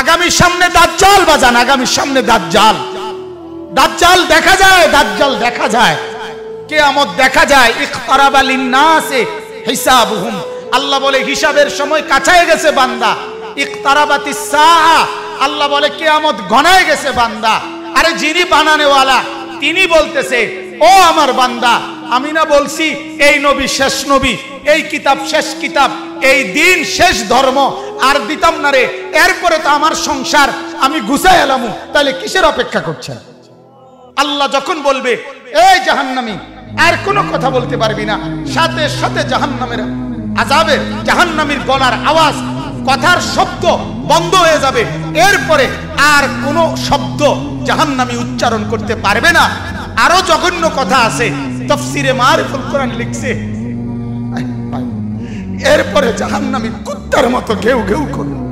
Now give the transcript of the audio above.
আগামী সামনে দাজ্জাল বাজান, আগামী সামনে দাজ্জাল, দাজ্জাল দেখা যায়, দাজ্জাল দেখা যায়, কিয়ামত দেখা যায়। ইকতারাবা লিন্নাসে হিসাবুহুম, আল্লাহ বলে হিসাবের সময় কাছায় গেছে বান্দা। ইকতারাবাতিস সাআ, আল্লাহ বলে কিয়ামত ঘনায় গেছে বান্দা। আরে যিনি বানানেওয়ালা তিনি বলতেছে, ও আমার বান্দা, আমি না বলছি এই নবী শেষ নবী, এই কিতাব শেষ কিতাব, এই দিন শেষ ধর্ম, আর দিতাম না রে, এরপরে তো আমার সংসার আমি গুছাই এলামু, তাহলে কিসের অপেক্ষা করছেন? আল্লাহ যখন বলবে এই জাহান্নামী আর কোনো কথা বলতে পারবি না, সাথে সাথে জাহান্নামের আযাবের, জাহান্নামীর গলার আওয়াজ, কথার শব্দ বন্ধ হয়ে যাবে। এরপরে আর কোনো শব্দ জাহান্নামী উচ্চারণ করতে পারবে না। আরো জঘন্য কথা আছে, তাফসীরে মারিফুল কোরআন লিখছে, এরপরে জাহান্নামী কুত্তার মতো ঘেউ ঘেউ করবে।